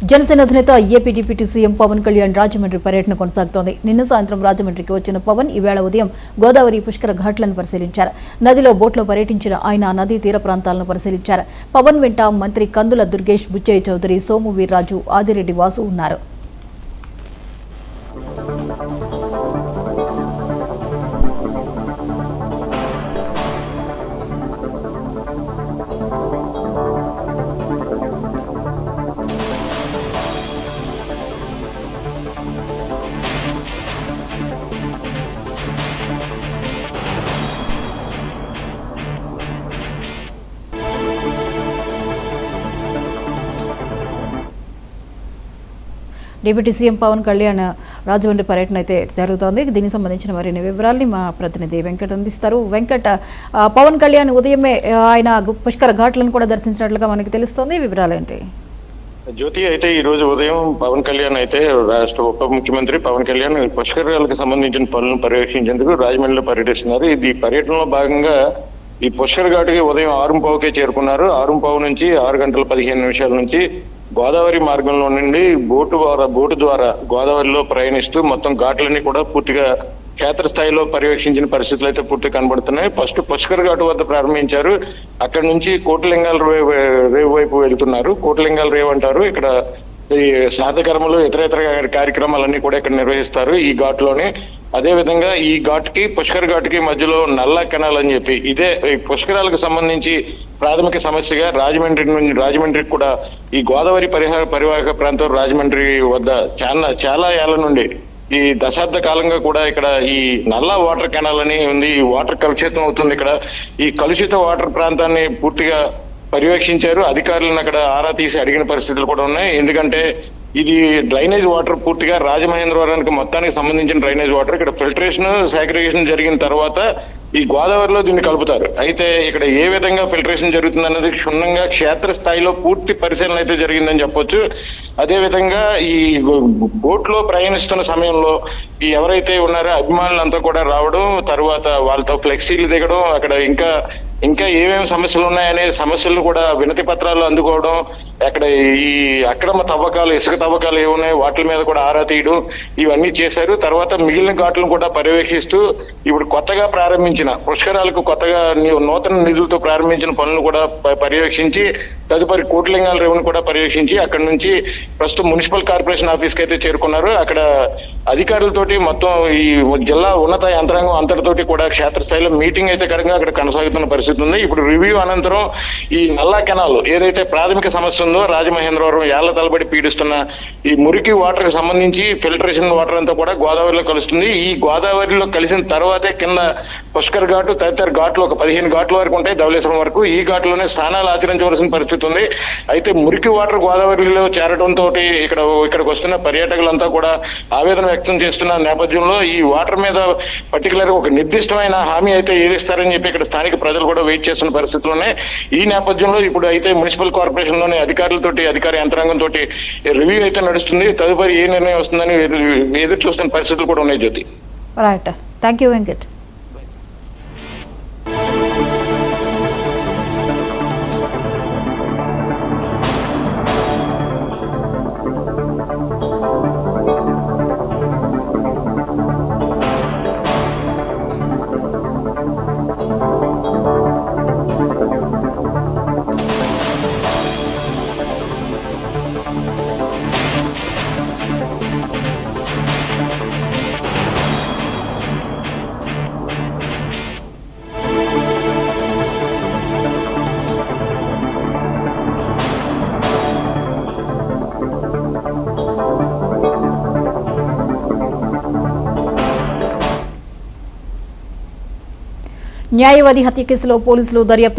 జనసేన అధినేత AP deputy CM Pawan Kalyan Rajahmundry పర్యటన కొనసాగుతోంది. నిన్న సాయంత్రం రాజమండ్రికి వచ్చిన పవన్ ఈవేళ ఉదయం గోదావరి పుష్కర ఘాట్లను పరిశీలించారు. నదిలో బోట్లో పర్యటించిన ఆయన నదీ తీర ప్రాంతాలను పరిశీలించారు. పవన్ వెంట మంత్రి కందుల దుర్గేష్, బుచ్చయ్య చౌదరి, సోము వీర్రాజు, ఆదిరెడ్డి వాసు ఉన్నారు. డిప్యూటీ సీఎం పవన్ కళ్యాణ్ రాజమండ్రి పర్యటన అయితే జరుగుతోంది. దీనికి సంబంధించిన మరిన్ని వివరాల్ని మా ప్రతినిధి వెంకట్ అందిస్తారు. వెంకట్, పవన్ కళ్యాణ్ ఉదయమే ఆయన పుష్కర ఘాట్లను కూడా దర్శించినట్లుగా మనకి తెలుస్తోంది. వివరాలు ఏంటి? జ్యోతి, అయితే ఈ రోజు ఉదయం పవన్ కళ్యాణ్ అయితే రాష్ట్ర ఉప ముఖ్యమంత్రి పవన్ కళ్యాణ్ పుష్కరాలకు సంబంధించిన పనులను పర్యవేక్షించేందుకు రాజమండ్రిలో పర్యటిస్తున్నారు. ఈ పర్యటనలో భాగంగా ఈ పుష్కర ఘాటుకి ఉదయం 6:15కే చేరుకున్నారు. 6:15 నుంచి 6:15 నుంచి గోదావరి మార్గంలో నుండి బోటు ద్వారా గోదావరిలో ప్రయాణిస్తూ మొత్తం ఘాట్లన్నీ కూడా పూర్తిగా క్షేత్రస్థాయిలో పర్యవేక్షించిన పరిస్థితులు అయితే పూర్తిగా కనబడుతున్నాయి. ఫస్ట్ పుష్కర్ ఘాటు వద్ద ప్రారంభించారు. అక్కడ నుంచి కోటిలింగాల రేవు వైపు వెళ్తున్నారు. కోటిలింగాల రేవు అంటారు. ఇక్కడ ఈ శ్రాద్ధకర్మలు ఇతర కార్యక్రమాలన్నీ కూడా ఇక్కడ నిర్వహిస్తారు ఈ ఘాట్లోనే. అదే విధంగా ఈ ఘాట్కి పుష్కర్ ఘాట్కి మధ్యలో నల్లా కెనాల్ అని చెప్పి ఇదే పుష్కరాలకు సంబంధించి ప్రాథమిక సమస్యగా రాజమండ్రికి కూడా ఈ గోదావరి పరివాహక ప్రాంతం రాజమండ్రి వద్ద చాలా ఏళ్ల నుండి ఈ దశాబ్ద కాలంగా కూడా ఇక్కడ ఈ నల్లా వాటర్ కెనాల్ అని ఉంది. ఈ వాటర్ కలుషితం అవుతుంది. ఇక్కడ ఈ కలుషిత వాటర్ ప్రాంతాన్ని పూర్తిగా పర్యవేక్షించారు. అధికారులను అక్కడ ఆరా తీసి అడిగిన పరిస్థితులు కూడా ఉన్నాయి. ఎందుకంటే ఇది డ్రైనేజ్ వాటర్ పూర్తిగా రాజమహేంద్రవరానికి మొత్తానికి సంబంధించిన డ్రైనేజ్ వాటర్. ఇక్కడ ఫిల్టరేషన్, సాగ్రిగేషన్ జరిగిన తర్వాత ఈ గోదావరిలో దీన్ని కలుపుతారు. అయితే ఇక్కడ ఏ విధంగా ఫిల్టరేషన్ జరుగుతుంది అన్నది క్షుణ్ణంగా క్షేత్రస్థాయిలో పూర్తి పరిశీలన అయితే జరిగిందని చెప్పొచ్చు. అదే విధంగా ఈ బోట్లో ప్రయాణిస్తున్న సమయంలో ఈ ఎవరైతే ఉన్నారో అభిమానులంతా కూడా రావడం, తర్వాత వాళ్ళతో ఫ్లెక్సీలు దిగడం, అక్కడ ఇంకా ఏమేమి సమస్యలు ఉన్నాయనే సమస్యలను కూడా వినతి పత్రాలు అందుకోవడం, అక్కడ ఈ అక్రమ తవ్వకాలు, ఇసుక తవ్వకాలు ఏమున్నాయి వాటి మీద కూడా ఆరా తీయడం, ఇవన్నీ చేశారు. తర్వాత మిగిలిన ఘాట్లను కూడా పర్యవేక్షిస్తూ ఇప్పుడు కొత్తగా ప్రారంభించిన పుష్కరాలకు కొత్తగా నూతన నిధులతో ప్రారంభించిన పనులను కూడా పర్యవేక్షించి తదుపరి కోటిలింగాల రేవును కూడా పర్యవేక్షించి అక్కడ నుంచి ప్రస్తుతం మున్సిపల్ కార్పొరేషన్ ఆఫీస్కి అయితే చేరుకున్నారు. అక్కడ అధికారులతోటి మొత్తం ఈ జిల్లా ఉన్నత యంత్రాంగం అంతటితోటి కూడా క్షేత్రస్థాయిలో మీటింగ్ అయితే కనుక అక్కడ కొనసాగుతున్న పరిస్థితి ఉంది. ఇప్పుడు రివ్యూ అనంతరం ఈ నల్లా కెనాల్ ఏదైతే ప్రాథమిక సమస్య ఉందో రాజమహేంద్రవరం ఏళ్ల తలబడి పీడిస్తున్న ఈ మురికి వాటర్ కి సంబంధించి ఫిల్టరేషన్ వాటర్ అంతా కూడా గోదావరిలో కలుస్తుంది. ఈ గోదావరిలో కలిసిన తర్వాతే కింద పుష్కర్ ఘాటు తదితర ఘాట్లు ఒక 15 ఘాట్ల వరకు ఉంటాయి, ధవళేశ్వరం వరకు. ఈ ఘాట్లోనే స్నానాలు ఆచరించవలసిన పరిస్థితి ఉంది. అయితే మురికి వాటర్ గోదావరిలో చేరడంతో ఇక్కడికి వస్తున్న పర్యాటకులంతా కూడా ఆవేదన వ్యక్తం చేస్తున్న నేపథ్యంలో ఈ వాటర్ మీద పర్టికులర్ ఒక నిర్దిష్టమైన హామీ అయితే ఏదిస్తారని చెప్పి ఇక్కడ స్థానిక ప్రజలు కూడా వెయిట్ చేస్తున్న పరిస్థితుల్లోనే ఈ నేపథ్యంలో ఇప్పుడు అయితే మున్సిపల్ కార్పొరేషన్ లోని అధికారులతోటి అధికార యంత్రాంగంతో రివ్యూ అయితే నడుస్తుంది. తదుపరి ఏ నిర్ణయం వస్తుందని ఎదురు చూస్తున్న పరిస్థితులు కూడా ఉన్నాయి. జ్యోతి, రైట్, థ్యాంక్ యూ వెంకట్. న్యాయవాది హత్య కేసులో పోలీసులు దర్యాప్తు